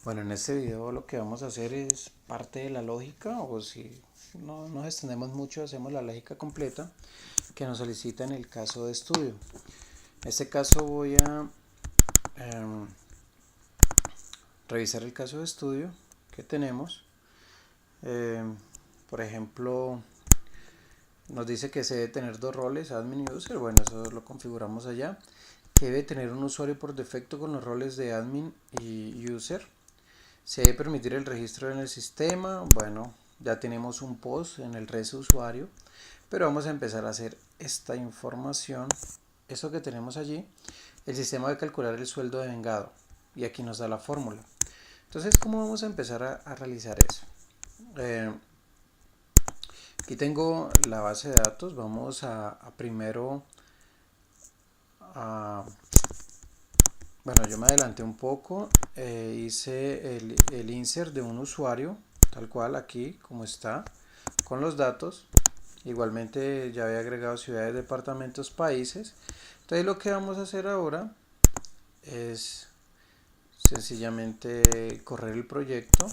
Bueno, en este video lo que vamos a hacer es parte de la lógica, o si no nos extendemos mucho, hacemos la lógica completa que nos solicita en el caso de estudio. En este caso voy a revisar el caso de estudio que tenemos. Por ejemplo, nos dice que se debe tener dos roles, admin y user. Bueno, eso lo configuramos allá. Que debe tener un usuario por defecto con los roles de admin y user. Se debe permitir el registro en el sistema. Bueno, ya tenemos un post en el res usuario, pero vamos a empezar a hacer esta información. Eso que tenemos allí, el sistema debe calcular el sueldo de vengado y aquí nos da la fórmula. Entonces, ¿cómo vamos a empezar a realizar eso? Aquí tengo la base de datos. Vamos a primero bueno, yo me adelanté un poco, hice el insert de un usuario, tal cual aquí, como está, con los datos. Igualmente ya había agregado ciudades, departamentos, países. Entonces lo que vamos a hacer ahora es sencillamente correr el proyecto.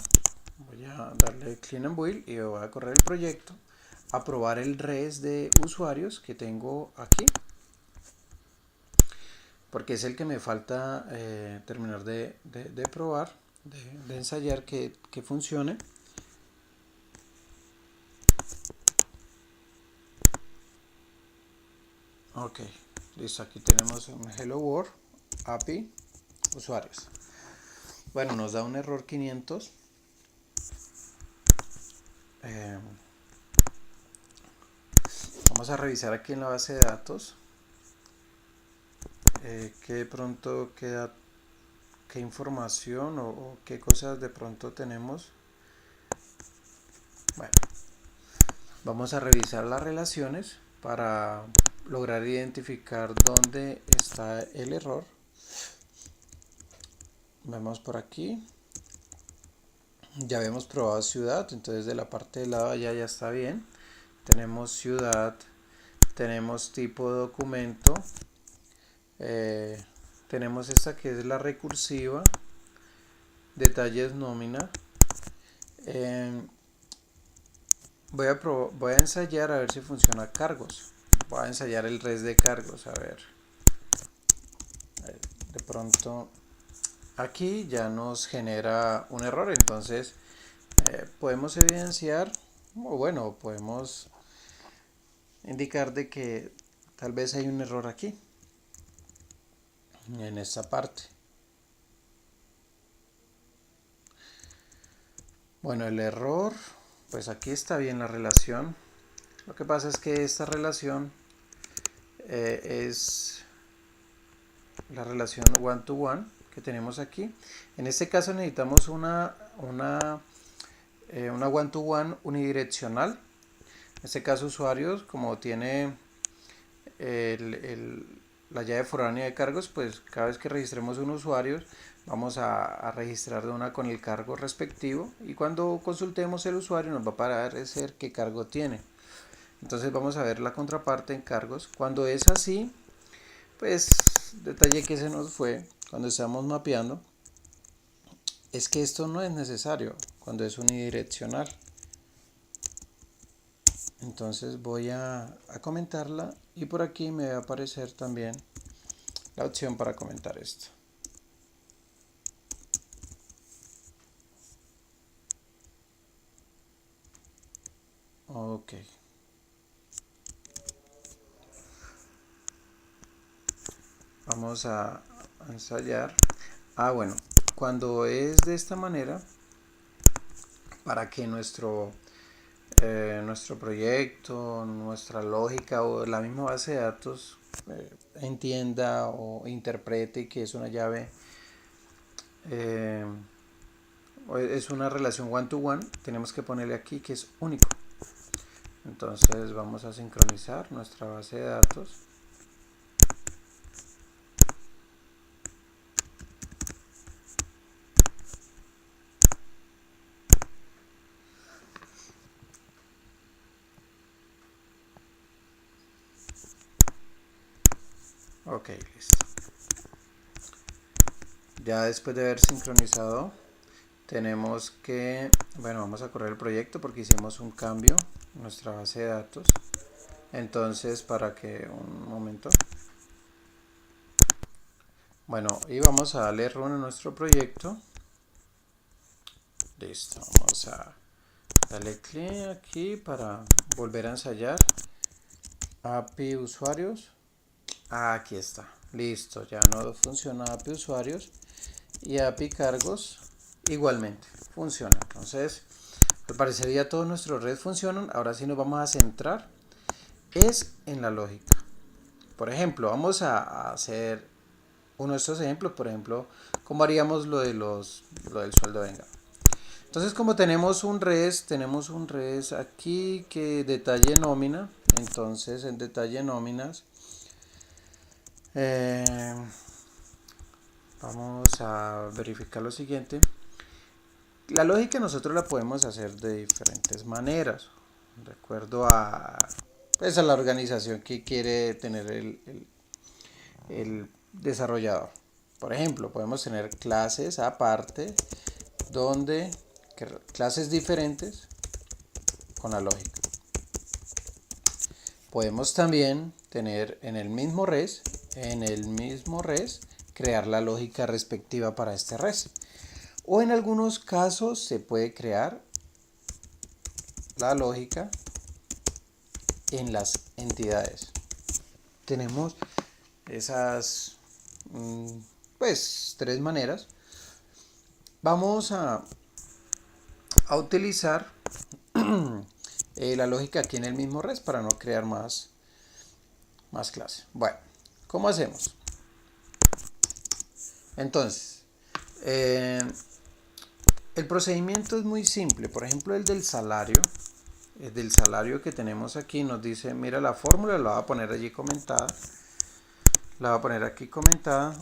Voy a darle clean and build y voy a correr el proyecto, aprobar el res de usuarios que tengo aquí, porque es el que me falta terminar de probar, de ensayar que funcione. Ok, listo, aquí tenemos un Hello World API usuarios. Bueno, nos da un error 500. Vamos a revisar aquí en la base de datos que de pronto queda, qué información o qué cosas de pronto tenemos. Bueno, vamos a revisar las relaciones para lograr identificar dónde está el error. Vemos por aquí, ya habíamos probado ciudad, entonces de la parte del lado allá ya está bien. Tenemos ciudad, tenemos tipo de documento, tenemos esta que es la recursiva, detalles nómina. Voy a ensayar a ver si funciona cargos. Voy a ensayar el res de cargos, a ver. De pronto aquí ya nos genera un error, entonces podemos evidenciar, o bueno, podemos indicar de que tal vez hay un error aquí, en esta parte. Bueno, el error, pues aquí está bien la relación. Lo que pasa es que esta relación es la relación one to one que tenemos aquí. En este caso necesitamos una one to one unidireccional. En este caso usuarios, como tiene la llave foránea de cargos, pues cada vez que registremos un usuario vamos a registrar de una con el cargo respectivo, y cuando consultemos el usuario nos va a aparecer qué cargo tiene. Entonces vamos a ver la contraparte en cargos. Cuando es así, pues detalle que se nos fue cuando estamos mapeando es que esto no es necesario cuando es unidireccional. Entonces voy a comentarla, y por aquí me va a aparecer también la opción para comentar esto. Ok. Vamos a ensayar. Bueno, cuando es de esta manera, para que nuestro proyecto, nuestra lógica o la misma base de datos entienda o interprete que es una llave, es una relación one to one, tenemos que ponerle aquí que es único. Entonces vamos a sincronizar nuestra base de datos. Ok, listo. Ya después de haber sincronizado, tenemos que, bueno, vamos a correr el proyecto porque hicimos un cambio en nuestra base de datos. Entonces, para que, un momento. Bueno, y vamos a darle run a nuestro proyecto. Listo, vamos a darle clic aquí para volver a ensayar. API usuarios. Aquí está. Listo, ya no funciona API usuarios. Y API cargos igualmente funciona. Entonces, al parecer ya todos nuestros redes funcionan. Ahora sí nos vamos a centrar es en la lógica. Por ejemplo, vamos a hacer uno de estos ejemplos. Por ejemplo, ¿cómo haríamos lo del sueldo venga? Entonces, como tenemos un res aquí que detalle nómina. Entonces, en detalle nóminas vamos a verificar lo siguiente. La lógica nosotros la podemos hacer de diferentes maneras, de acuerdo a, pues, a la organización que quiere tener el desarrollador. Por ejemplo, podemos tener clases aparte, donde clases diferentes con la lógica. Podemos también tener en el mismo res, crear la lógica respectiva para este res. O en algunos casos se puede crear la lógica en las entidades. Tenemos esas pues tres maneras. Vamos a utilizar la lógica aquí en el mismo res para no crear más clases. Bueno, ¿cómo hacemos? Entonces, el procedimiento es muy simple. Por ejemplo, el del salario que tenemos aquí nos dice, mira la fórmula, la voy a poner allí comentada. La voy a poner aquí comentada,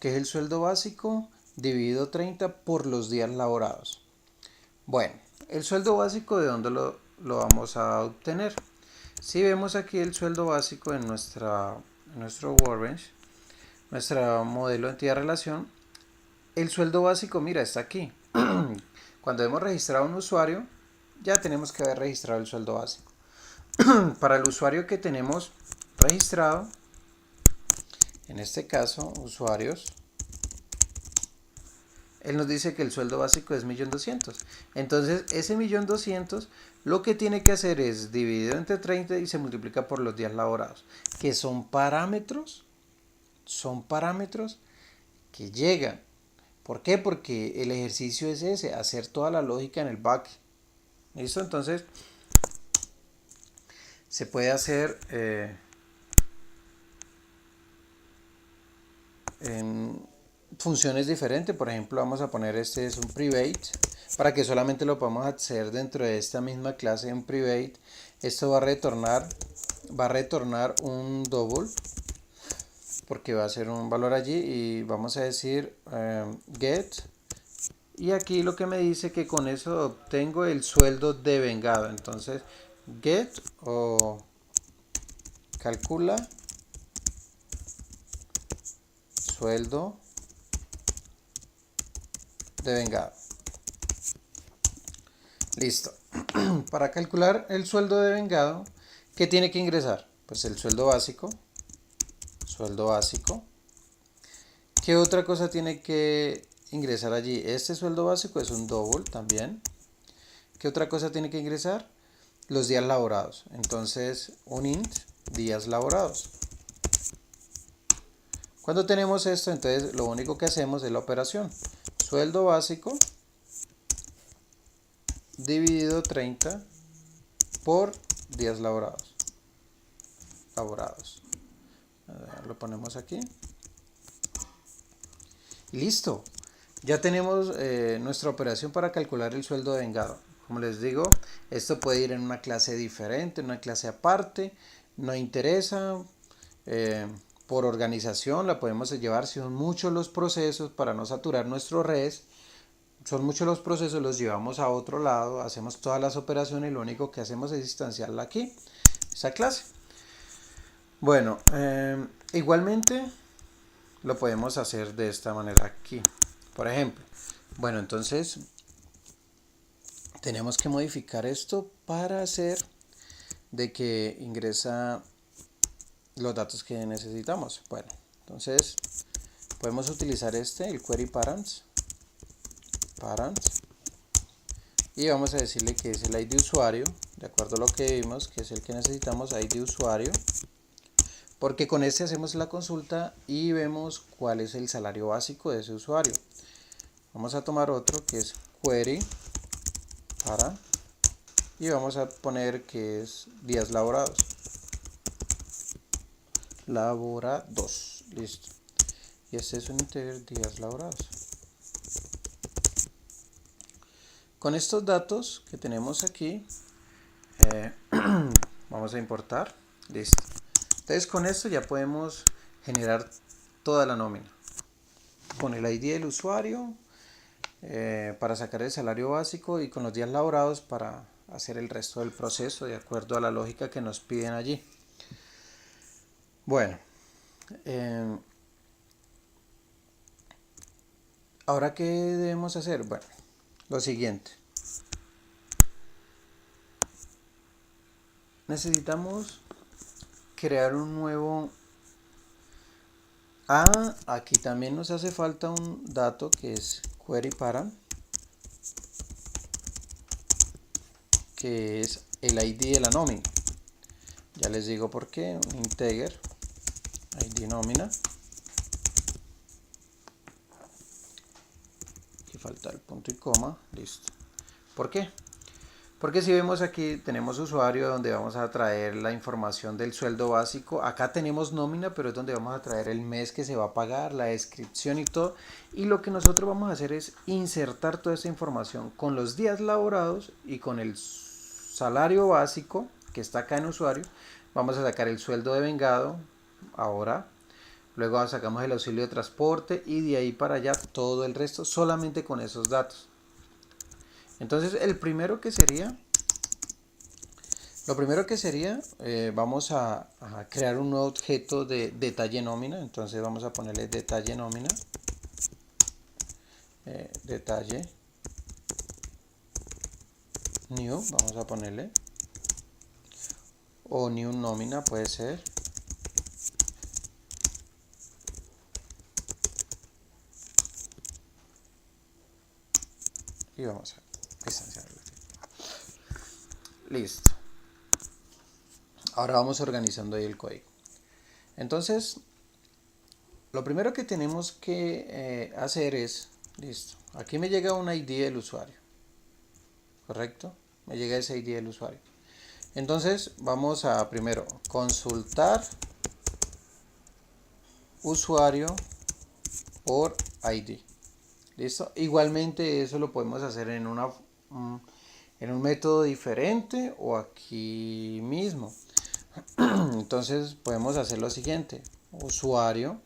que es el sueldo básico dividido 30 por los días laborados. Bueno, el sueldo básico, ¿de dónde lo vamos a obtener? Si vemos aquí el sueldo básico en nuestro Workbench, nuestro modelo de entidad relación, el sueldo básico, mira, está aquí. Cuando hemos registrado un usuario, ya tenemos que haber registrado el sueldo básico. Para el usuario que tenemos registrado, en este caso, usuarios, él nos dice que el sueldo básico es 1.200.000. Entonces, ese 1.200.000 lo que tiene que hacer es dividido entre 30 y se multiplica por los días laborados, que son parámetros que llegan. ¿Por qué? Porque el ejercicio es ese, hacer toda la lógica en el back. ¿Listo? Entonces, se puede hacer en funciones diferentes. Por ejemplo, vamos a poner este es un private, para que solamente lo podamos hacer dentro de esta misma clase en private. Esto va a retornar un double, porque va a ser un valor allí, y vamos a decir get, y aquí lo que me dice que con eso obtengo el sueldo devengado. Entonces get o calcula sueldo devengado. Listo. Para calcular el sueldo devengado, ¿qué tiene que ingresar? Pues el sueldo básico. ¿Qué otra cosa tiene que ingresar allí? Este sueldo básico es un double también. ¿Qué otra cosa tiene que ingresar? Los días laborados. Entonces, un int días laborados. Cuando tenemos esto, entonces lo único que hacemos es la operación. Sueldo básico dividido 30 por días laborados. Lo ponemos aquí. Listo. Ya tenemos nuestra operación para calcular el sueldo devengado. Como les digo, esto puede ir en una clase diferente, en una clase aparte. No interesa. Por organización la podemos llevar. Si son muchos los procesos, para no saturar nuestro res, son muchos los procesos, los llevamos a otro lado, hacemos todas las operaciones y lo único que hacemos es instanciarla aquí, esa clase. Bueno, igualmente lo podemos hacer de esta manera aquí. Por ejemplo, Bueno, entonces tenemos que modificar esto para hacer de que ingresa los datos que necesitamos. Bueno, entonces podemos utilizar el query params, y vamos a decirle que es el ID usuario, de acuerdo a lo que vimos, que es el que necesitamos, ID usuario, porque con este hacemos la consulta y vemos cuál es el salario básico de ese usuario. Vamos a tomar otro que es query para, y vamos a poner que es días laborados. Laborados, listo. Y este es un integer días laborados. Con estos datos que tenemos aquí, vamos a importar, listo. Entonces con esto ya podemos generar toda la nómina. Con el ID del usuario, para sacar el salario básico, y con los días laborados para hacer el resto del proceso de acuerdo a la lógica que nos piden allí. Bueno, ahora ¿qué debemos hacer? Bueno, lo siguiente. Necesitamos crear un nuevo... aquí también nos hace falta un dato que es query para, que es el ID de la nómina. Ya les digo por qué. Un integer ID nómina. Aquí falta el punto y coma. Listo. ¿Por qué? Porque si vemos aquí tenemos usuario donde vamos a traer la información del sueldo básico. Acá tenemos nómina, pero es donde vamos a traer el mes que se va a pagar, la descripción y todo. Y lo que nosotros vamos a hacer es insertar toda esa información con los días laborados y con el salario básico que está acá en usuario. Vamos a sacar el sueldo de vengado ahora. Luego sacamos el auxilio de transporte y de ahí para allá todo el resto solamente con esos datos. Entonces lo primero que sería, vamos a crear un nuevo objeto de detalle nómina. Entonces vamos a ponerle detalle nómina, detalle new, vamos a ponerle, o new nómina puede ser. Y vamos a distanciarlo. Listo. Ahora vamos organizando ahí el código. Entonces, lo primero que tenemos que hacer es, listo, aquí me llega un ID del usuario, ¿correcto? Me llega ese ID del usuario. Entonces, vamos a primero consultar usuario por ID. ¿Listo? Igualmente eso lo podemos hacer en un método diferente o aquí mismo. Entonces podemos hacer lo siguiente: usuario,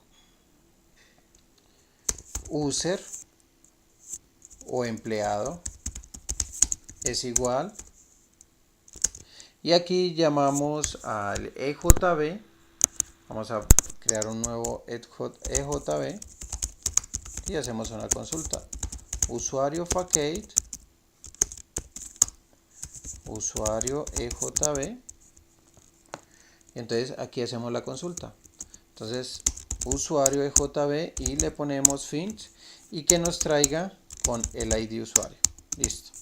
user o empleado es igual, y aquí llamamos al EJB. Vamos a crear un nuevo EJB y hacemos una consulta. Usuario facade, usuario EJB, y entonces aquí hacemos la consulta. Entonces usuario EJB y le ponemos finish y que nos traiga con el ID usuario. Listo.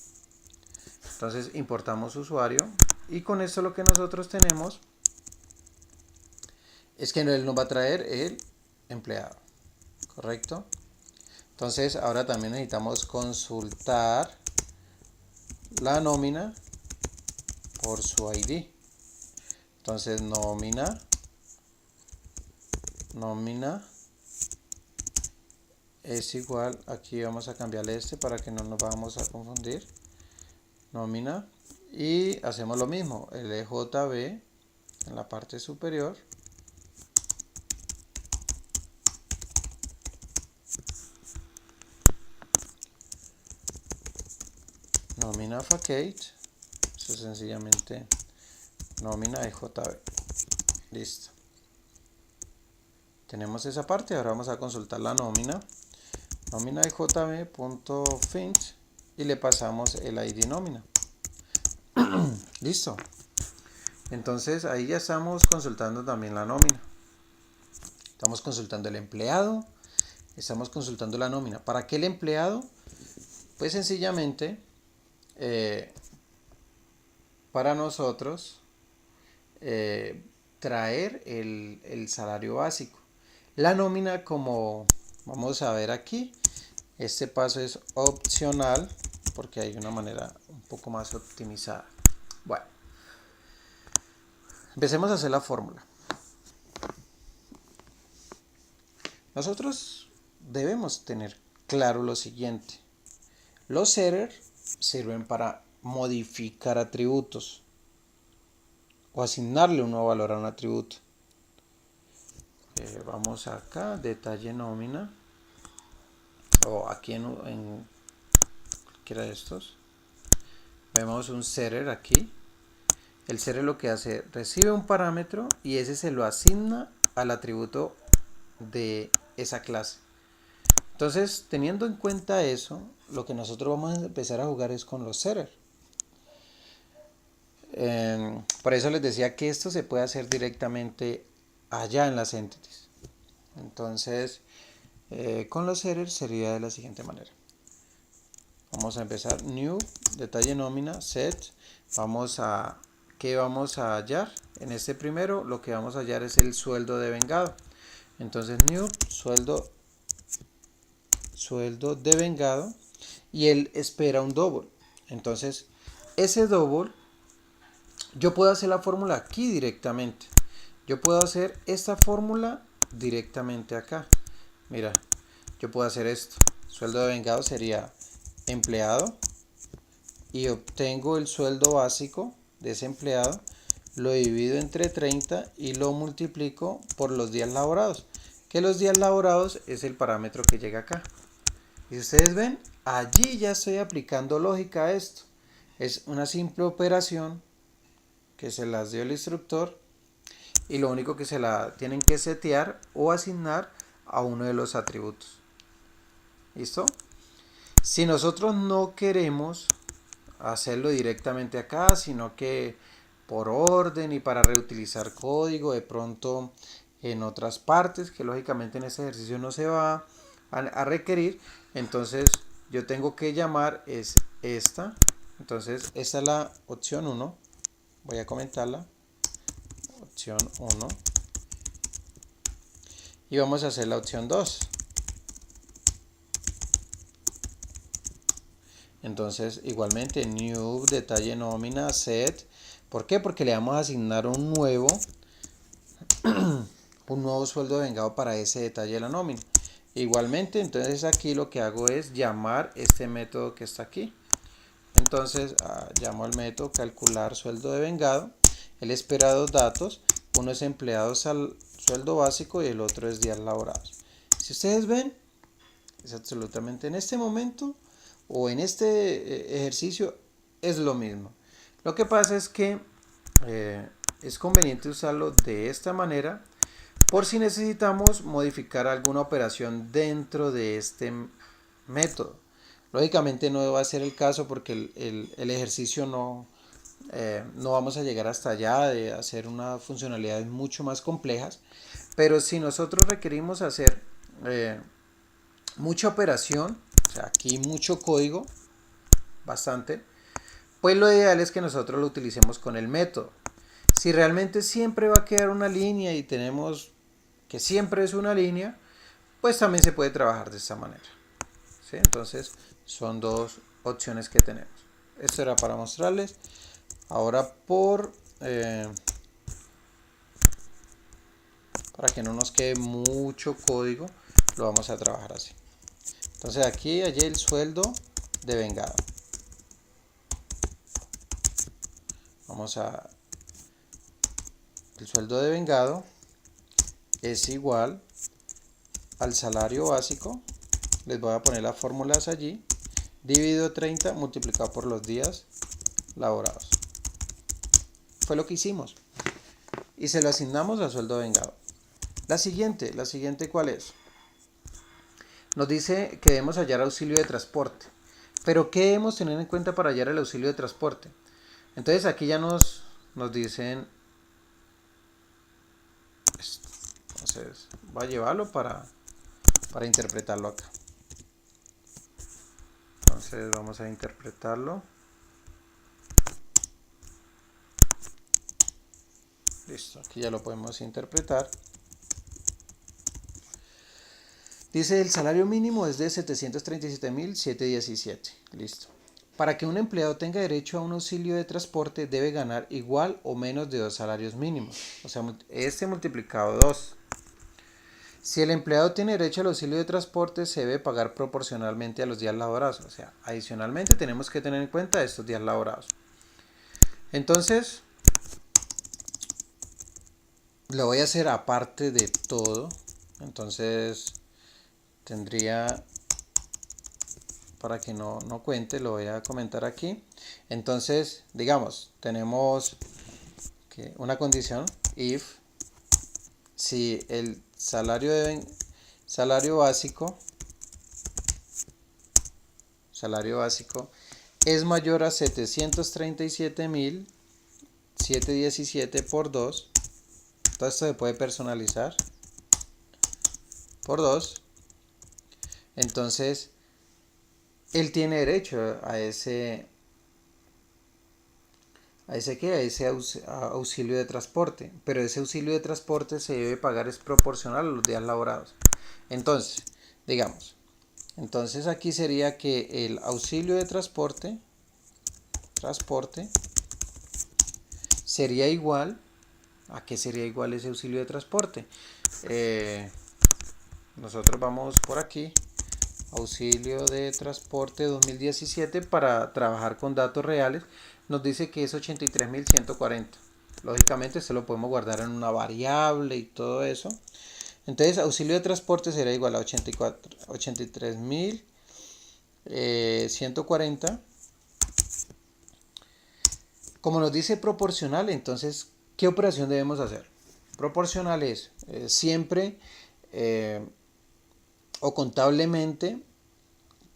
Entonces importamos usuario y con esto lo que nosotros tenemos es que él nos va a traer el empleado, ¿correcto? Entonces ahora también necesitamos consultar la nómina por su ID. Entonces nómina es igual, aquí vamos a cambiarle para que no nos vamos a confundir, nómina, y hacemos lo mismo, el EJB en la parte superior, nómina facade, eso es sencillamente nómina EJB. Listo. Tenemos esa parte. Ahora vamos a consultar la nómina nómina de jb.fint y le pasamos el ID nómina. Listo. Entonces ahí ya estamos consultando también la nómina. Estamos consultando el empleado, estamos consultando la nómina. ¿Para qué el empleado? Pues sencillamente para nosotros traer el salario básico. La nómina, como vamos a ver aquí, este paso es opcional porque hay una manera un poco más optimizada. Bueno, empecemos a hacer la fórmula. Nosotros debemos tener claro lo siguiente. Los setters sirven para modificar atributos o asignarle un nuevo valor a un atributo. Vamos acá, detalle nómina, o aquí en cualquiera de estos. Vemos un setter aquí. El setter lo que hace, recibe un parámetro y ese se lo asigna al atributo de esa clase. Entonces, teniendo en cuenta eso, lo que nosotros vamos a empezar a jugar es con los setters. Por eso les decía que esto se puede hacer directamente allá en las entities. Entonces, con los setters sería de la siguiente manera. Vamos a empezar new, detalle nómina, set. ¿Qué vamos a hallar? En este primero lo que vamos a hallar es el sueldo de vengado. Entonces new, sueldo de vengado, y él espera un double. Entonces ese double, yo puedo hacer la fórmula aquí directamente. Yo puedo hacer esta fórmula directamente acá. Mira, yo puedo hacer esto. Sueldo de vengado sería empleado y obtengo el sueldo básico de ese empleado, lo divido entre 30 y lo multiplico por los días laborados, que los días laborados es el parámetro que llega acá. Y ustedes ven, allí ya estoy aplicando lógica a esto. Es una simple operación que se las dio el instructor y lo único que se la tienen que setear o asignar a uno de los atributos. ¿Listo? Si nosotros no queremos hacerlo directamente acá, sino que por orden y para reutilizar código de pronto en otras partes, que lógicamente en este ejercicio no se va a requerir, entonces yo tengo que llamar es esta. Entonces esta es la opción 1, voy a comentarla, opción 1, y vamos a hacer la opción 2. Entonces igualmente new, detalle nómina, set. ¿Por qué? Porque le vamos a asignar un nuevo sueldo de vengado para ese detalle de la nómina. Igualmente, entonces aquí lo que hago es llamar este método que está aquí. Entonces llamo al método calcular sueldo de vengado. Él espera dos datos, uno es empleados al sueldo básico y el otro es días laborados. Si ustedes ven, es absolutamente en este momento o en este ejercicio es lo mismo. Lo que pasa es que es conveniente usarlo de esta manera por si necesitamos modificar alguna operación dentro de este método. Lógicamente no va a ser el caso porque el ejercicio no vamos a llegar hasta allá de hacer unas funcionalidades mucho más complejas, pero si nosotros requerimos hacer mucha operación, o sea, aquí mucho código, bastante, pues lo ideal es que nosotros lo utilicemos con el método. Si realmente siempre va a quedar una línea y tenemos que siempre es una línea, pues también se puede trabajar de esta manera. ¿Sí? Entonces son dos opciones que tenemos. Esto era para mostrarles. Ahora para que no nos quede mucho código, lo vamos a trabajar así. Entonces aquí hay el sueldo de vengado. El sueldo de vengado es igual al salario básico. Les voy a poner las fórmulas allí. Dividido 30 multiplicado por los días laborados. Fue lo que hicimos. Y se lo asignamos al sueldo de vengado. La siguiente, ¿cuál es? nos dice que debemos hallar auxilio de transporte. Pero ¿qué debemos tener en cuenta para hallar el auxilio de transporte? Entonces aquí ya nos dicen, entonces voy a llevarlo para interpretarlo acá. Entonces vamos a interpretarlo. Listo, aquí ya lo podemos interpretar. Dice el salario mínimo es de 737.717. Listo. Para que un empleado tenga derecho a un auxilio de transporte debe ganar igual o menos de 2 salarios mínimos. O sea, este multiplicado 2. Si el empleado tiene derecho al auxilio de transporte se debe pagar proporcionalmente a los días laborados. O sea, adicionalmente tenemos que tener en cuenta estos días laborados. Entonces, lo voy a hacer aparte de todo. Entonces, tendría, para que no cuente, lo voy a comentar aquí. Entonces, digamos, tenemos una condición, if, si el salario básico es mayor a 737.717 por 2, todo esto se puede personalizar por 2, entonces él tiene derecho a ese auxilio de transporte, pero ese auxilio de transporte se debe pagar es proporcional a los días laborados. Entonces, digamos, entonces aquí sería que el auxilio de transporte sería igual, ¿a qué sería igual ese auxilio de transporte? Nosotros vamos por aquí, auxilio de transporte 2017, para trabajar con datos reales, nos dice que es 83.140. Lógicamente esto lo podemos guardar en una variable y todo eso. Entonces auxilio de transporte será igual a 83.140. Como nos dice proporcional, entonces, ¿qué operación debemos hacer? Proporcional es siempre o contablemente,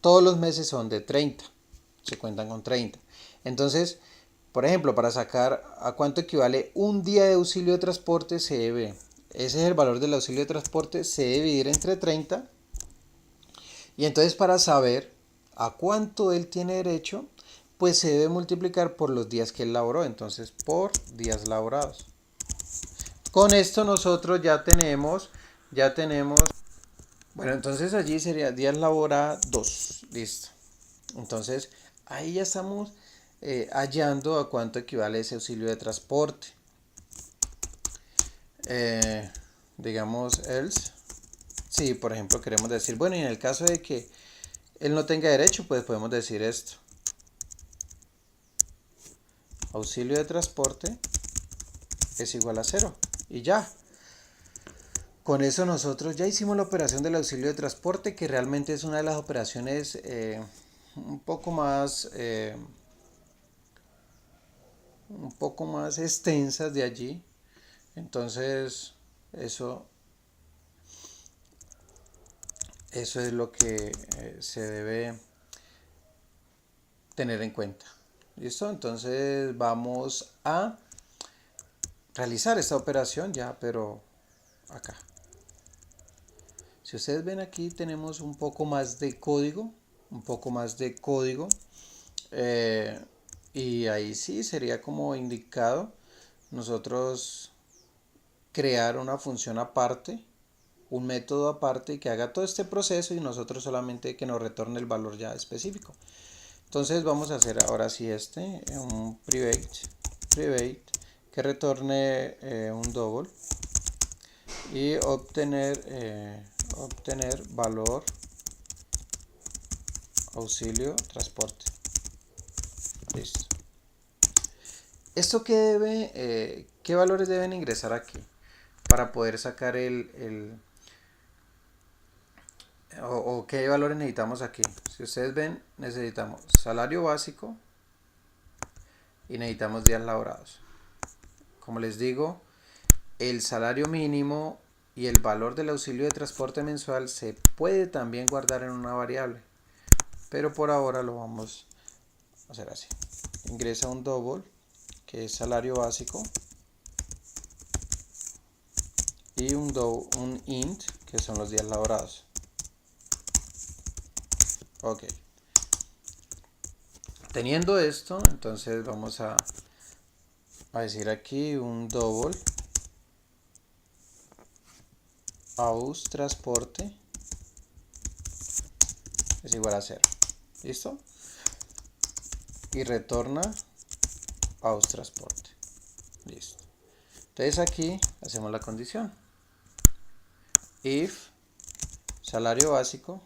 todos los meses son de 30, se cuentan con 30. Entonces, por ejemplo, para sacar a cuánto equivale un día de auxilio de transporte, ese es el valor del auxilio de transporte, se debe dividir entre 30. Y entonces, para saber a cuánto él tiene derecho, pues se debe multiplicar por los días que él laboró. Entonces, por días laborados. Con esto nosotros ya tenemos, bueno, entonces allí sería días laborados, listo. Entonces, ahí ya estamos hallando a cuánto equivale ese auxilio de transporte. Digamos, else. Sí, por ejemplo, queremos decir, bueno, y en el caso de que él no tenga derecho, pues podemos decir esto. Auxilio de transporte es igual a 0. Y ya. Con eso nosotros ya hicimos la operación del auxilio de transporte, que realmente es una de las operaciones un poco más extensas de allí. Entonces eso es lo que se debe tener en cuenta. ¿Listo? Entonces vamos a realizar esta operación ya, pero acá. Si ustedes ven aquí tenemos un poco más de código, y ahí sí sería como indicado nosotros crear una función aparte, un método aparte y que haga todo este proceso y nosotros solamente que nos retorne el valor ya específico. Entonces vamos a hacer ahora sí un private que retorne un double y obtener valor auxilio transporte. Listo. ¿Esto qué valores deben ingresar aquí para poder sacar o qué valores necesitamos aquí? Si ustedes ven, necesitamos salario básico y necesitamos días laborados. Como les digo, el salario mínimo y el valor del auxilio de transporte mensual se puede también guardar en una variable, pero por ahora lo vamos a hacer así. Ingresa un double, que es salario básico, y un int, que son los días laborados. Ok. Teniendo esto, entonces vamos a decir aquí un double aus transporte es igual a 0. ¿Listo? Y retorna aus transporte. Listo. Entonces aquí hacemos la condición. If salario básico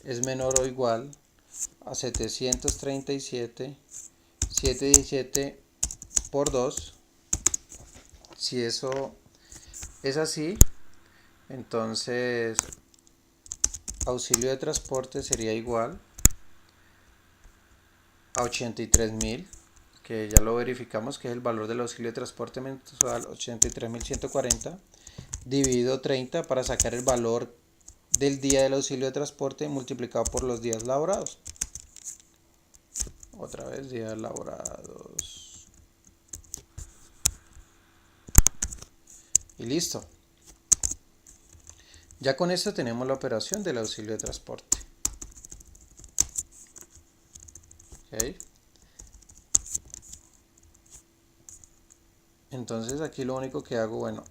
es menor o igual a 737,717 por 2. Si eso es así, entonces auxilio de transporte sería igual a 83.000, que ya lo verificamos, que es el valor del auxilio de transporte mensual, 83.140, dividido 30 para sacar el valor del día del auxilio de transporte multiplicado por los días laborados. Otra vez días laborados. Y listo. Ya con esto tenemos la operación del auxilio de transporte. ¿Okay? Entonces aquí lo único que hago, bueno,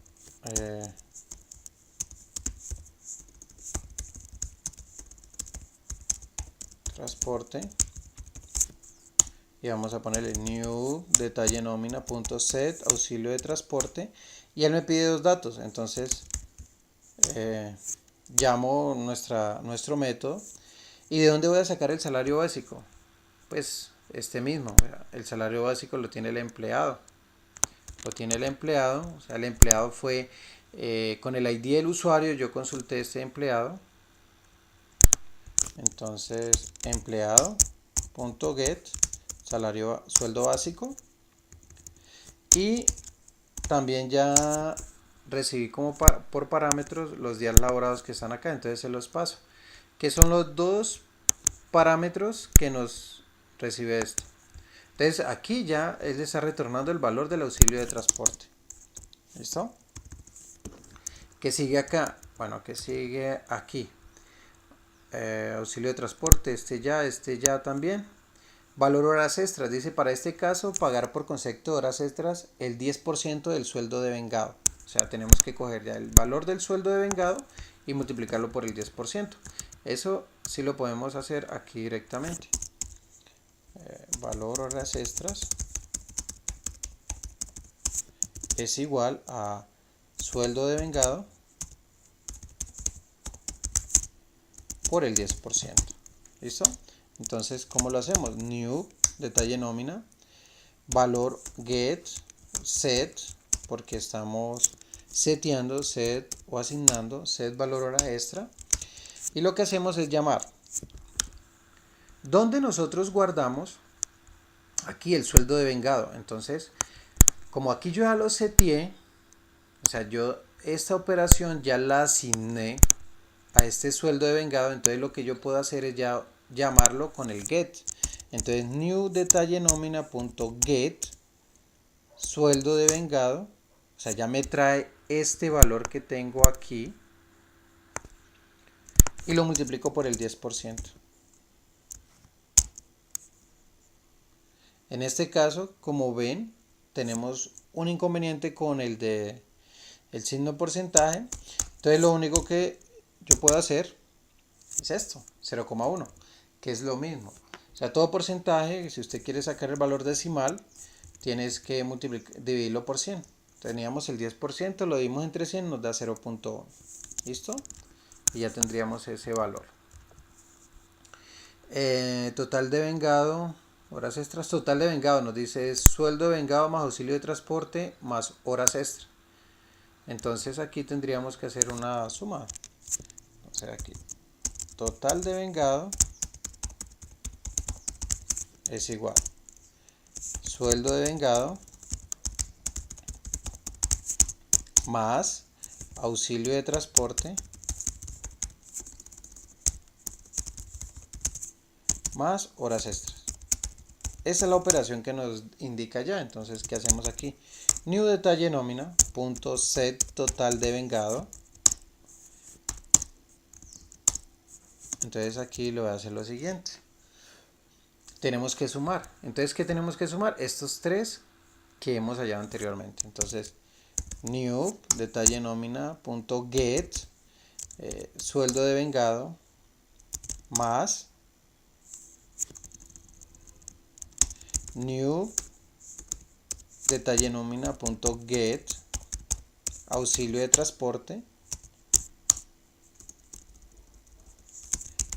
transporte, y vamos a ponerle new detalle nómina punto set auxilio de transporte, y él me pide dos datos. Entonces llamo nuestro método. ¿Y de dónde voy a sacar el salario básico? Pues este mismo, el salario básico lo tiene el empleado. O sea, el empleado fue con el ID del usuario, yo consulté este empleado. Entonces, empleado.get sueldo básico, y también ya recibí como por parámetros los días laborados que están acá, entonces se los paso, que son los dos parámetros que nos recibe esto. Entonces aquí ya él está retornando el valor del auxilio de transporte. ¿Listo? ¿Qué sigue acá? Bueno, ¿qué sigue aquí? Auxilio de transporte, este ya también. Valor horas extras, dice para este caso pagar por concepto de horas extras el 10% del sueldo devengado. O sea, tenemos que coger ya el valor del sueldo devengado y multiplicarlo por el 10%. Eso sí lo podemos hacer aquí directamente. Valor horas extras es igual a sueldo devengado por el 10%. ¿Listo? Entonces, ¿cómo lo hacemos? New, detalle nómina, valor get, set, porque estamos seteando, set o asignando, set valor hora extra. Y lo que hacemos es llamar. Donde nosotros guardamos aquí el sueldo devengado. Entonces, como aquí yo ya lo seteé, o sea, yo esta operación ya la asigné a este sueldo devengado, entonces lo que yo puedo hacer es ya llamarlo con el get. Entonces new detalle nómina punto get sueldo devengado, o sea, ya me trae este valor que tengo aquí y lo multiplico por el 10%. En este caso, como ven, tenemos un inconveniente con el signo porcentaje. Entonces lo único que yo puedo hacer es esto, 0,1, que es lo mismo. O sea, todo porcentaje, si usted quiere sacar el valor decimal, tienes que dividirlo por 100. Teníamos el 10%, lo dividimos entre 100, nos da 0.1. ¿Listo? Y ya tendríamos ese valor. Total de vengado, horas extras. Total de vengado nos dice sueldo de vengado más auxilio de transporte más horas extra. Entonces aquí tendríamos que hacer una suma. O sea, aquí total de vengado es igual sueldo de vengado más auxilio de transporte más horas extras. Esa es la operación que nos indica ya. Entonces, ¿qué hacemos aquí? New detalle nómina, punto set total de vengado. Entonces aquí lo voy a hacer lo siguiente. Tenemos que sumar. Entonces, ¿qué tenemos que sumar? Estos tres que hemos hallado anteriormente. Entonces, new detalle nómina, punto get, sueldo de vengado, más new detalle nómina, punto get, auxilio de transporte,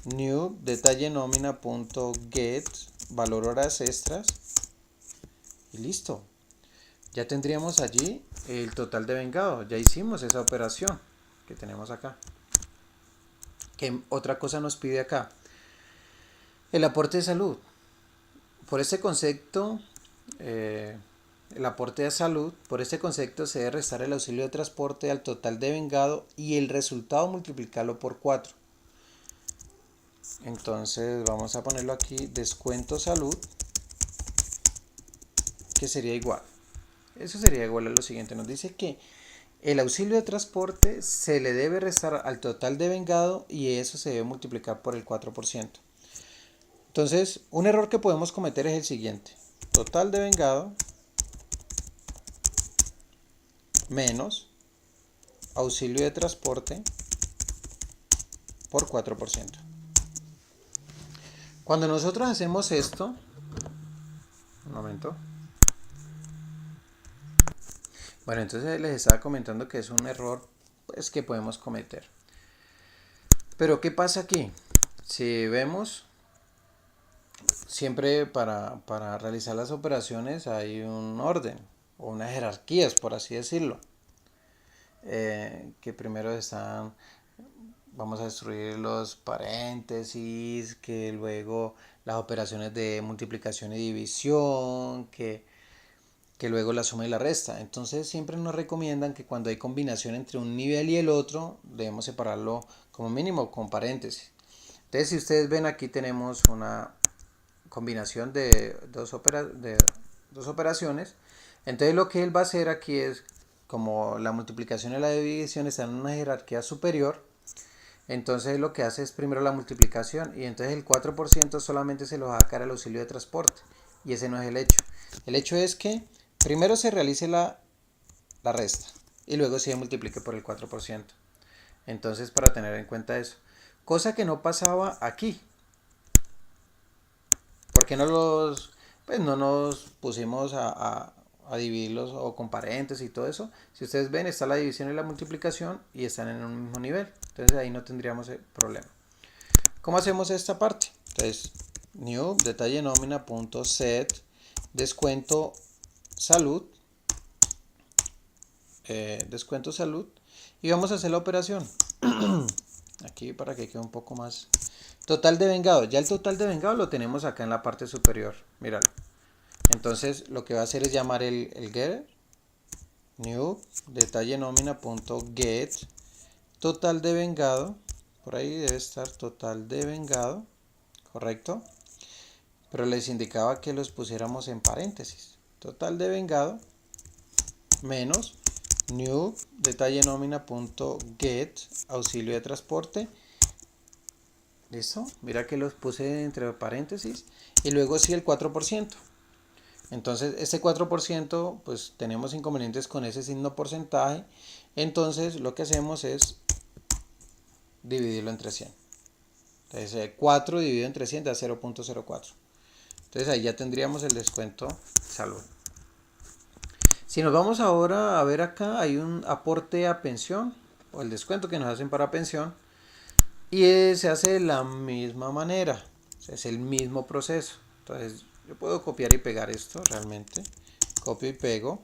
new detalle nómina, punto get, valor horas extras, y listo. Ya tendríamos allí el total de vengado. Ya hicimos esa operación que tenemos acá. ¿Qué otra cosa nos pide acá? El aporte de salud. Por este concepto, el aporte de salud, por este concepto se debe restar el auxilio de transporte al total de vengado y el resultado multiplicarlo por 4. Entonces vamos a ponerlo aquí, descuento salud, que sería igual. Eso sería igual a lo siguiente. Nos dice que el auxilio de transporte se le debe restar al total de vengado y eso se debe multiplicar por el 4%. Entonces, un error que podemos cometer es el siguiente. Total de vengado menos auxilio de transporte por 4%. Cuando nosotros hacemos esto, un momento. Bueno, entonces les estaba comentando que es un error pues, que podemos cometer. Pero ¿qué pasa aquí? Si vemos, siempre para realizar las operaciones hay un orden o unas jerarquías, por así decirlo. Que primero están, vamos a destruir los paréntesis, que luego las operaciones de multiplicación y división, que luego la suma y la resta. Entonces siempre nos recomiendan que cuando hay combinación entre un nivel y el otro, debemos separarlo como mínimo con paréntesis. Entonces si ustedes ven aquí tenemos una combinación de dos operaciones. Entonces lo que él va a hacer aquí es, como la multiplicación y la división están en una jerarquía superior, entonces lo que hace es primero la multiplicación y entonces el 4% solamente se lo va a sacar al auxilio de transporte. Y ese no es el hecho. El hecho es que primero se realice la resta y luego se multiplique por el 4%. Entonces, para tener en cuenta eso. Cosa que no pasaba aquí. Porque no nos pusimos a dividirlos o con paréntesis y todo eso? Si ustedes ven, está la división y la multiplicación y están en un mismo nivel. Entonces ahí no tendríamos el problema. ¿Cómo hacemos esta parte? Entonces, new detalle nómina punto set descuento salud, descuento salud, y vamos a hacer la operación aquí para que quede un poco más. Total de vengado, ya el total de vengado lo tenemos acá en la parte superior, míralo. Entonces lo que va a hacer es llamar el getter, new detalle nómina punto get total de vengado, por ahí debe estar total de vengado, correcto, pero les indicaba que los pusiéramos en paréntesis. Total de vengado menos new detalle nómina punto get auxilio de transporte. ¿Listo? Mira que los puse entre paréntesis y luego sí el 4%. Entonces este 4% pues tenemos inconvenientes con ese signo porcentaje. Entonces lo que hacemos es dividirlo entre 100. Entonces 4 dividido entre 100 da 0.04. Entonces ahí ya tendríamos el descuento salud. Si nos vamos ahora a ver acá, hay un aporte a pensión o el descuento que nos hacen para pensión y se hace de la misma manera, o sea, es el mismo proceso. Entonces yo puedo copiar y pegar esto realmente, copio y pego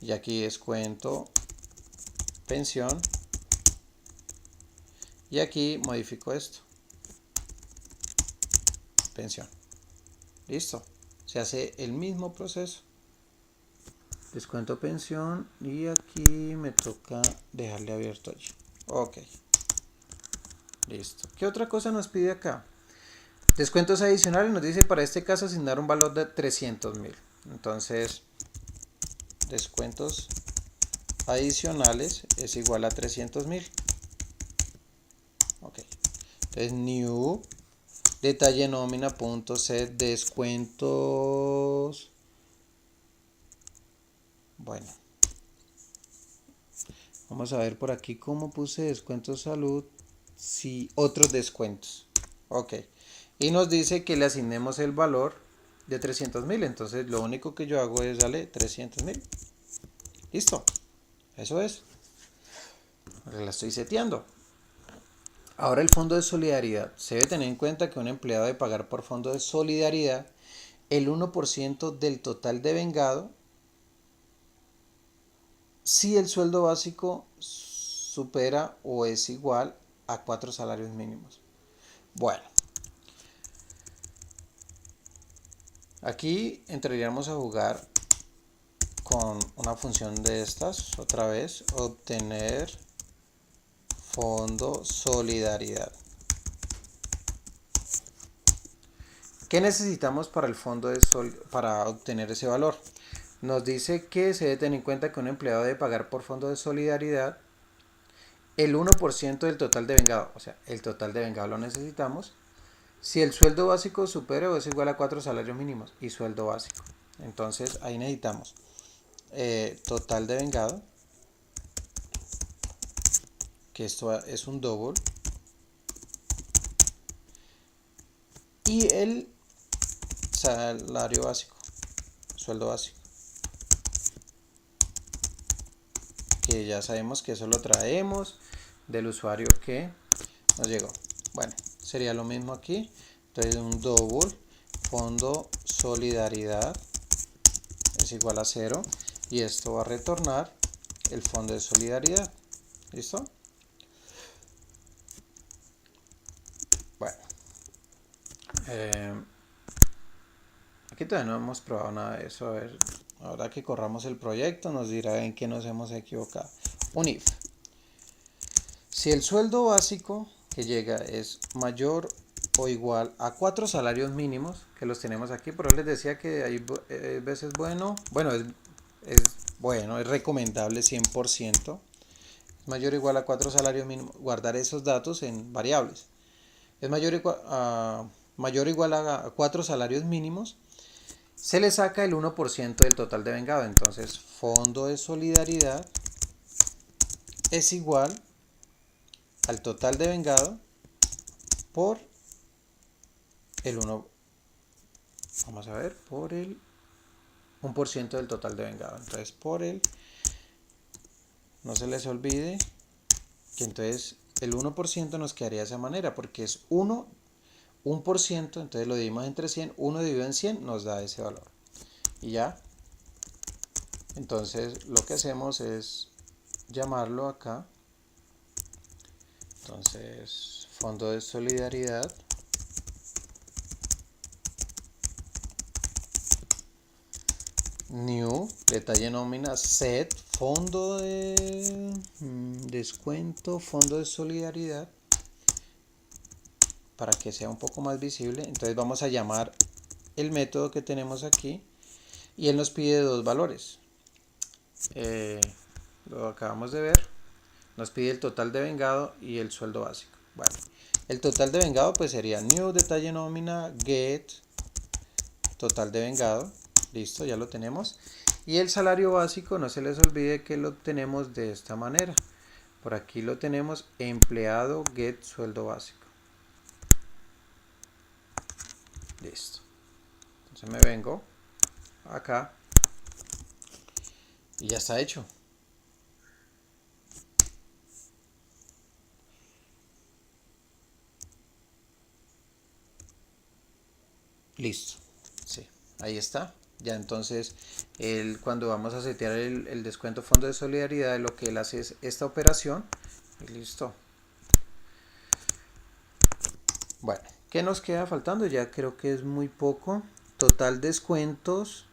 y aquí descuento pensión y aquí modifico esto, pensión. Listo, se hace el mismo proceso. descuento pensión, y aquí me toca dejarle abierto allí. Ok, listo. ¿Qué otra cosa nos pide acá? Descuentos adicionales, nos dice para este caso asignar un valor de 300.000. Entonces, descuentos adicionales es igual a 300.000. Ok, entonces new detalle nómina punto set descuentos. Bueno, vamos a ver por aquí cómo puse descuentos salud, si otros descuentos. Ok, y nos dice que le asignemos el valor de 300.000. Entonces lo único que yo hago es darle 300.000. Listo, eso es. La estoy seteando. Ahora el fondo de solidaridad. Se debe tener en cuenta que un empleado debe pagar por fondo de solidaridad el 1% del total devengado si el sueldo básico supera o es igual a 4 salarios mínimos. Bueno, aquí entraríamos a jugar con una función de estas, otra vez, obtener fondo solidaridad. ¿Qué necesitamos para el fondo para obtener ese valor? Nos dice que se debe tener en cuenta que un empleado debe pagar por fondo de solidaridad el 1% del total devengado. O sea, el total devengado lo necesitamos si el sueldo básico supera o es igual a 4 salarios mínimos y sueldo básico. Entonces ahí necesitamos total devengado, que esto es un double, y el salario básico, sueldo básico, que ya sabemos que eso lo traemos del usuario que nos llegó. Bueno, sería lo mismo aquí. Entonces un double fondo solidaridad es igual a 0 y esto va a retornar el fondo de solidaridad. ¿Listo? Bueno, aquí todavía no hemos probado nada de eso. A ver, ahora que corramos el proyecto nos dirá en qué nos hemos equivocado. Un if. Si el sueldo básico que llega es mayor o igual a 4 salarios mínimos, que los tenemos aquí, pero les decía que hay veces es recomendable 100%, es mayor o igual a 4 salarios mínimos, guardar esos datos en variables. Es mayor o igual a 4 salarios mínimos, se le saca el 1% del total devengado. Entonces, fondo de solidaridad es igual al total devengado por el 1, vamos a ver, por el 1% del total devengado. Entonces, por el, no se les olvide que entonces el 1% nos quedaría de esa manera, porque es 1%, entonces lo dividimos entre 100, 1 dividido en 100 nos da ese valor. Y ya, entonces lo que hacemos es llamarlo acá. Entonces, fondo de solidaridad new, detalle nómina, set, fondo de descuento, fondo de solidaridad, para que sea un poco más visible. Entonces vamos a llamar el método que tenemos aquí y él nos pide dos valores. Lo acabamos de ver, nos pide el total devengado y el sueldo básico. Bueno, el total devengado pues sería new, detalle nómina, get, total devengado. Listo, ya lo tenemos. Y el salario básico, no se les olvide que lo obtenemos de esta manera. Por aquí lo tenemos, empleado get sueldo básico. Listo. Entonces me vengo acá y ya está hecho. Listo. Sí, ahí está. Ya entonces, cuando vamos a setear el descuento fondo de solidaridad, lo que él hace es esta operación. Y listo. Bueno, ¿qué nos queda faltando? Ya creo que es muy poco. Total descuentos.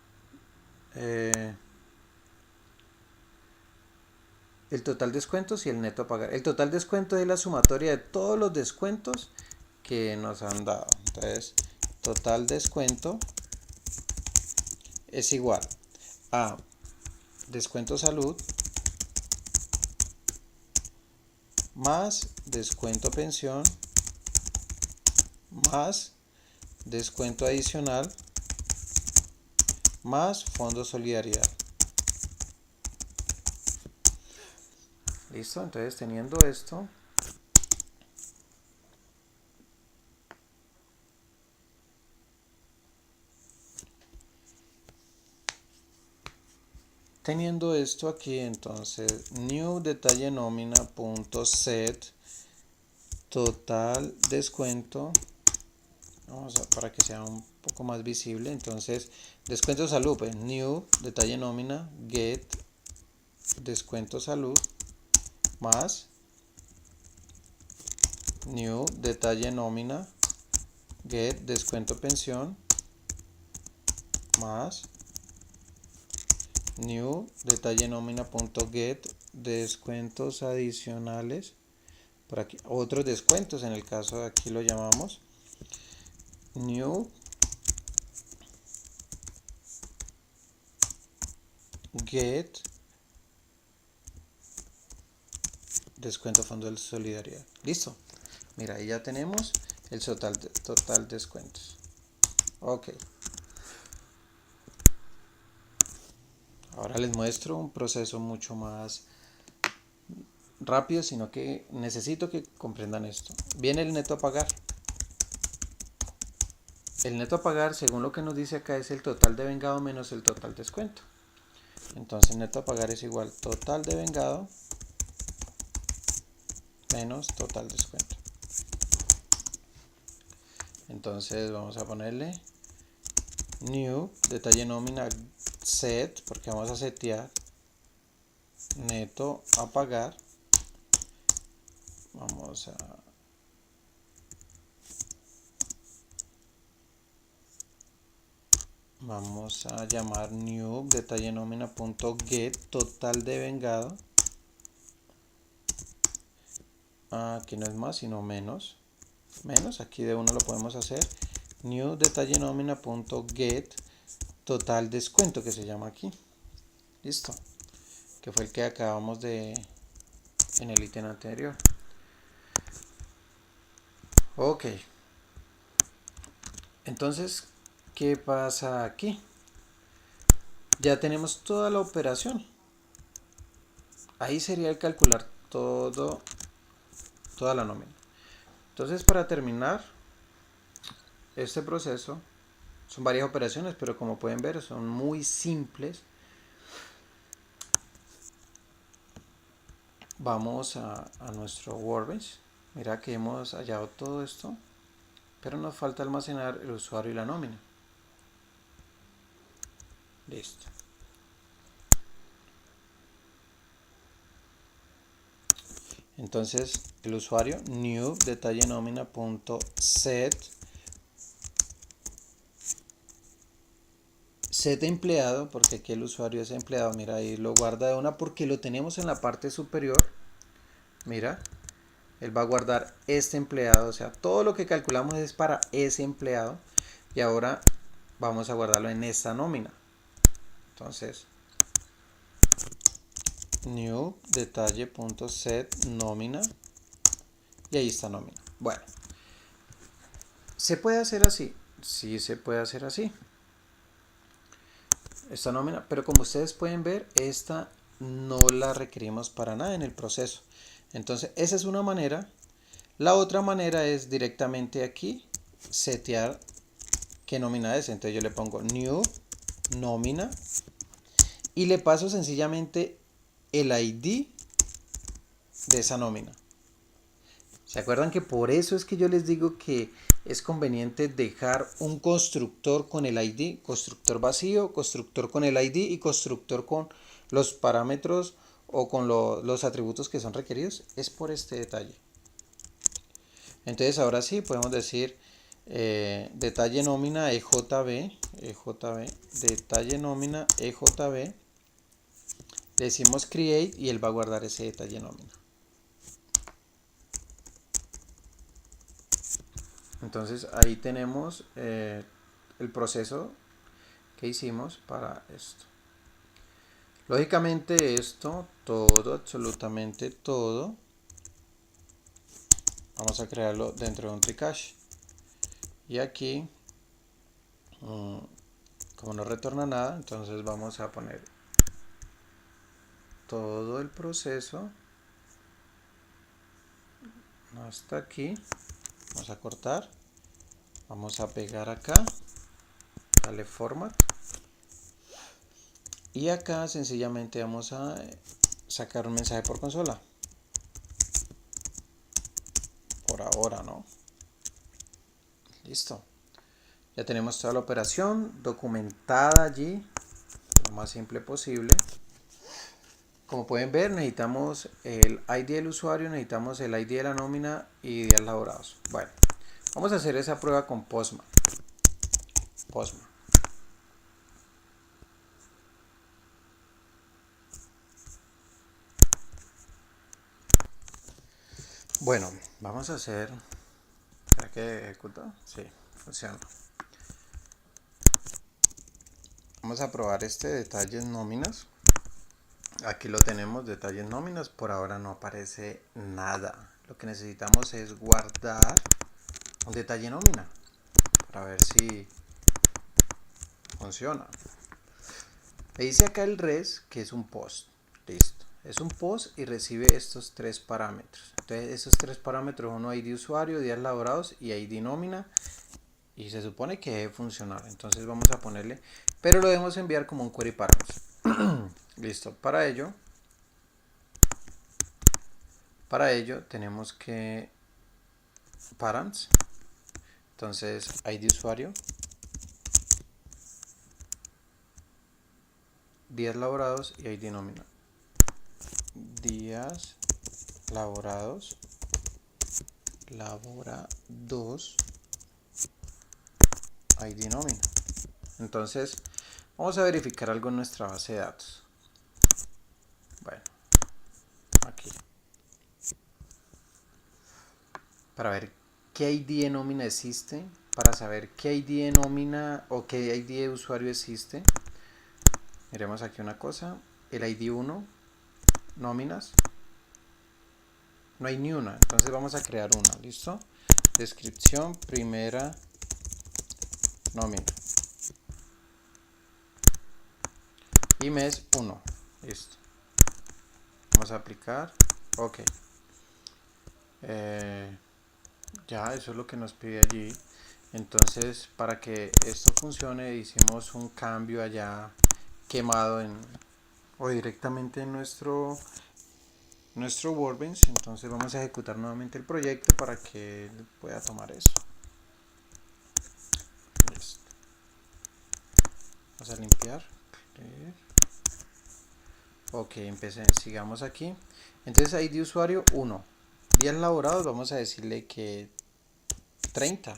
el total descuentos y el neto a pagar. El total descuento es la sumatoria de todos los descuentos que nos han dado. Entonces, total descuento es igual a descuento salud más descuento pensión más descuento adicional más fondo solidaridad. Listo, entonces teniendo esto, aquí, entonces new detalle nómina punto set total descuento, vamos a, para que sea un poco más visible, entonces descuento salud, pues new detalle nómina get descuento salud más new detalle nómina get descuento pensión más new detalle nómina punto get descuentos adicionales, por aquí otros descuentos, en el caso de aquí lo llamamos new get descuento fondo de solidaridad. Listo, mira, ahí ya tenemos el total descuentos. Ok, ahora les muestro un proceso mucho más rápido, sino que necesito que comprendan esto. Viene el neto a pagar. El neto a pagar, según lo que nos dice acá, es el total de vengado menos el total descuento. Entonces neto a pagar es igual total de vengado menos total descuento. Entonces vamos a ponerle new detalle nómina set, porque vamos a setear neto a pagar. Vamos a llamar new detalle nómina punto get total de vengado. Aquí no es más sino menos, aquí de uno lo podemos hacer new detalle nómina punto get total descuento, que se llama aquí. Listo, que fue el que acabamos de en el ítem anterior. Ok, entonces ¿qué pasa aquí? Ya tenemos toda la operación. Ahí sería el calcular toda la nómina. Entonces, para terminar este proceso, son varias operaciones, pero como pueden ver son muy simples. Vamos a nuestro Workbench. Mira que hemos hallado todo esto, pero nos falta almacenar el usuario y la nómina. Listo. Entonces el usuario new detalle nómina punto set empleado, porque aquí el usuario es empleado. Mira, ahí lo guarda de una porque lo tenemos en la parte superior. Mira, él va a guardar este empleado, o sea, todo lo que calculamos es para ese empleado, y ahora vamos a guardarlo en esta nómina. Entonces new detalle.set nómina, y ahí está nómina. Bueno, ¿se puede hacer así? Sí, se puede hacer así, esta nómina, pero como ustedes pueden ver, esta no la requerimos para nada en el proceso. Entonces esa es una manera. La otra manera es directamente aquí setear qué nómina es. Entonces yo le pongo new nómina y le paso sencillamente el ID de esa nómina. ¿Se acuerdan que por eso es que yo les digo que es conveniente dejar un constructor con el ID, constructor vacío, constructor con el ID y constructor con los parámetros o con los atributos que son requeridos? Es por este detalle. Entonces ahora sí podemos decir detalle nómina EJB, detalle nómina EJB, Le decimos create y él va a guardar ese detalle nómina. Entonces ahí tenemos el proceso que hicimos para esto. Lógicamente esto, todo, absolutamente todo, vamos a crearlo dentro de un tricache. Y aquí, como no retorna nada, entonces vamos a poner todo el proceso hasta aquí. Vamos a cortar, vamos a pegar acá, darle format. Y acá sencillamente vamos a sacar un mensaje por consola. Por ahora, ¿no? Listo. Ya tenemos toda la operación documentada allí, lo más simple posible. Como pueden ver, necesitamos el ID del usuario, necesitamos el ID de la nómina y días laborados. Bueno, vamos a hacer esa prueba con Postman. Bueno, vamos a hacer... ¿Será que ejecuta? Sí, funciona. Vamos a probar este detalles nóminas. Aquí lo tenemos, detalles nóminas. Por ahora no aparece nada. Lo que necesitamos es guardar un detalle nómina para ver si funciona. Me dice acá el res que es un post. Listo. Es un post y recibe estos tres parámetros. Entonces esos tres parámetros son ID usuario, días laborados y ID nómina. Y se supone que debe funcionar. Entonces vamos a ponerle, pero lo debemos enviar como un query params. Listo. Para ello tenemos que params. Entonces ID usuario, días laborados y ID nómina. Días laborados ID nómina. Entonces vamos a verificar algo en nuestra base de datos. Bueno, aquí para ver qué ID de nómina existe, para saber qué ID de nómina o qué ID de usuario existe. Miremos aquí una cosa, el ID 1, nóminas, no hay ni una, entonces vamos a crear una, ¿listo? Descripción, primera nómina. Y mes 1, listo. Vamos a aplicar, ok. Ya, eso es lo que nos pide allí. Entonces, para que esto funcione, hicimos un cambio allá quemado o directamente en nuestro Workbench. Entonces vamos a ejecutar nuevamente el proyecto para que él pueda tomar eso. Listo. Vamos a limpiar. Ok, sigamos aquí. Entonces ID usuario 1. Días laborados, vamos a decirle que 30.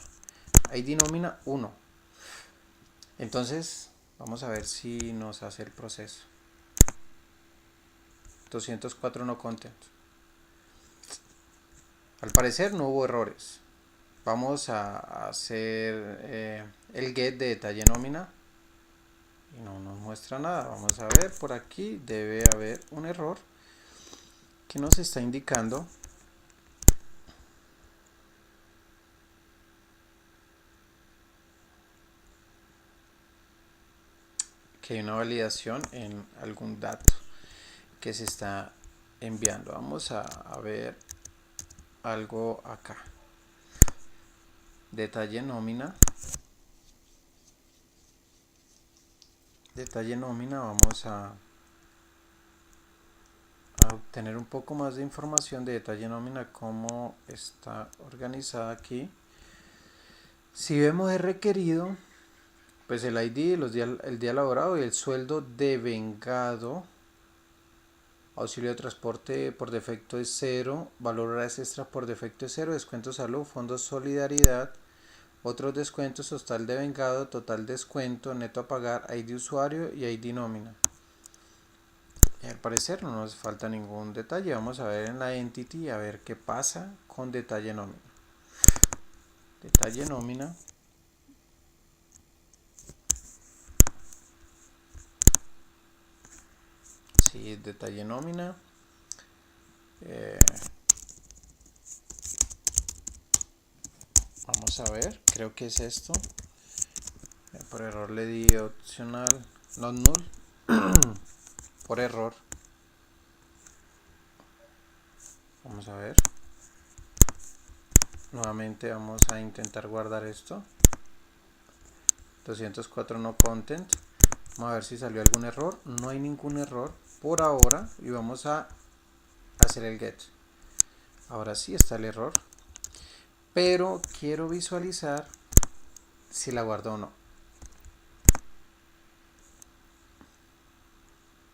ID nómina 1. Entonces vamos a ver si nos hace el proceso. 204 no content. Al parecer no hubo errores. Vamos a hacer el get de detalle nómina y no nos muestra nada. Vamos a ver, por aquí debe haber un error que nos está indicando que hay una validación en algún dato que se está enviando. Vamos a ver algo acá. Detalle nómina, vamos a obtener un poco más de información de detalle nómina, cómo está organizada aquí. Si vemos el requerido, pues el ID, el día laborado y el sueldo devengado. Auxilio de transporte por defecto es 0, valor horas extras por defecto es 0, descuento salud, fondos solidaridad, otros descuentos, total devengado, total descuento, neto a pagar, ID usuario y ID nómina. parecer no nos falta ningún detalle. Vamos a ver en la entity a ver qué pasa con detalle nómina. Detalle nómina. Sí, detalle nómina. Vamos a ver, creo que es esto. Por error le di opcional, not null. Por error. Vamos a ver. Nuevamente vamos a intentar guardar esto. 204 no content. Vamos a ver si salió algún error. No hay ningún error por ahora. Y vamos a hacer el get. Ahora sí está el error. Pero quiero visualizar si la guardo o no.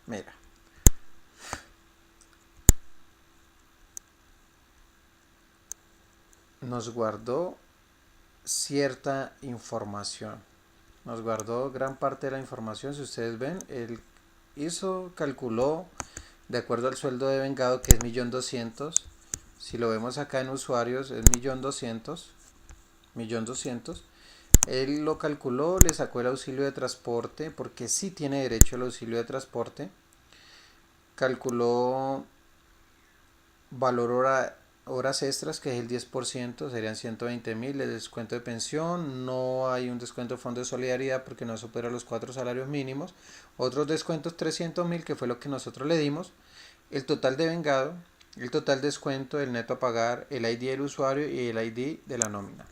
Mira. Nos guardó cierta información. Nos guardó gran parte de la información. Si ustedes ven, él calculó de acuerdo al sueldo de vengado, que es 1.200.000. Si lo vemos acá en usuarios, es 1.200.000. Él lo calculó, le sacó el auxilio de transporte, porque sí tiene derecho al auxilio de transporte. Calculó valor horas extras, que es el 10%, serían 120.000. El descuento de pensión, no hay un descuento de fondo de solidaridad porque no supera los 4 salarios mínimos. Otros descuentos 300.000, que fue lo que nosotros le dimos. El total de vengado, el total descuento, el neto a pagar, el ID del usuario y el ID de la nómina.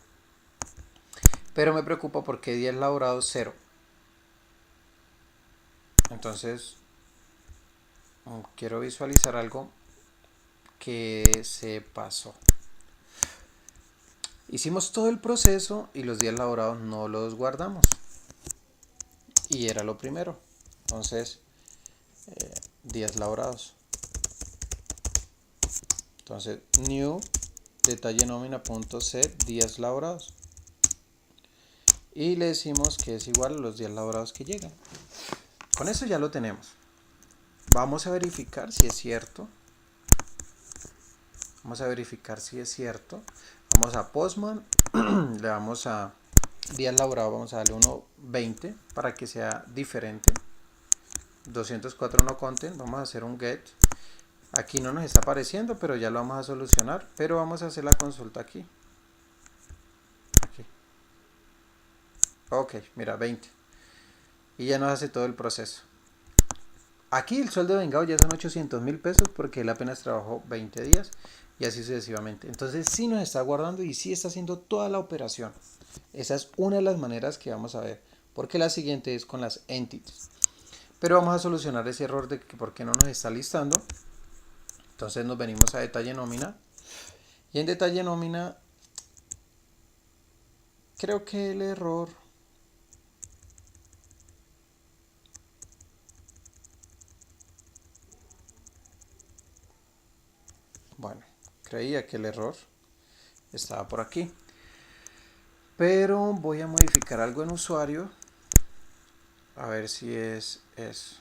Pero me preocupa porque días laborados 0. Entonces quiero visualizar algo que se pasó. Hicimos todo el proceso y los días laborados no los guardamos. Y era lo primero. Entonces, días laborados. Entonces, new detalle nómina.set días laborados. Y le decimos que es igual a los días laborados que llegan. Con eso ya lo tenemos. Vamos a verificar si es cierto. Vamos a verificar si es cierto. Vamos a Postman. Le vamos a días laborados. Vamos a darle 1.20 para que sea diferente. 204 no content. Vamos a hacer un get. Aquí no nos está apareciendo, pero ya lo vamos a solucionar. Pero vamos a hacer la consulta aquí. Ok, mira, 20. Y ya nos hace todo el proceso. Aquí el sueldo de vengado ya son 800.000 pesos porque él apenas trabajó 20 días y así sucesivamente. Entonces sí nos está guardando y sí está haciendo toda la operación. Esa es una de las maneras que vamos a ver, porque la siguiente es con las entities. Pero vamos a solucionar ese error de que por qué no nos está listando. Entonces nos venimos a detalle nómina. Y en detalle nómina, creo que el error... Bueno, creía que el error estaba por aquí. Pero voy a modificar algo en usuario. A ver si es eso.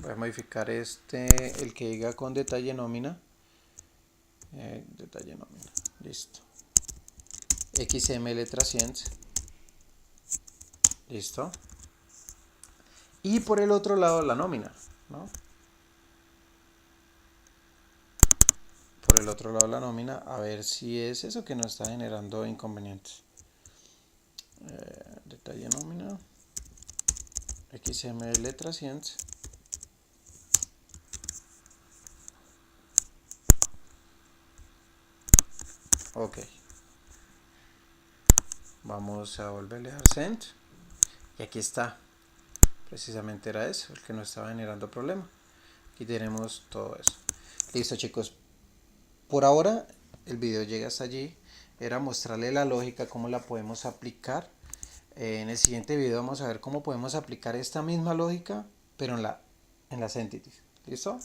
Voy a modificar el que diga con detalle nómina. Detalle nómina. Listo. XML trasciende. Listo. Y por el otro lado la nómina, ¿no? Por el otro lado la nómina, a ver si es eso que nos está generando inconvenientes. Detalle nómina. XML trasciende. Ok. Vamos a volverle a dar send. Y aquí está. Precisamente era eso, el que nos estaba generando problema. Aquí tenemos todo eso. Listo, chicos. Por ahora el video llega hasta allí. Era mostrarle la lógica, cómo la podemos aplicar. En el siguiente video vamos a ver cómo podemos aplicar esta misma lógica, pero en las entities. ¿Listo?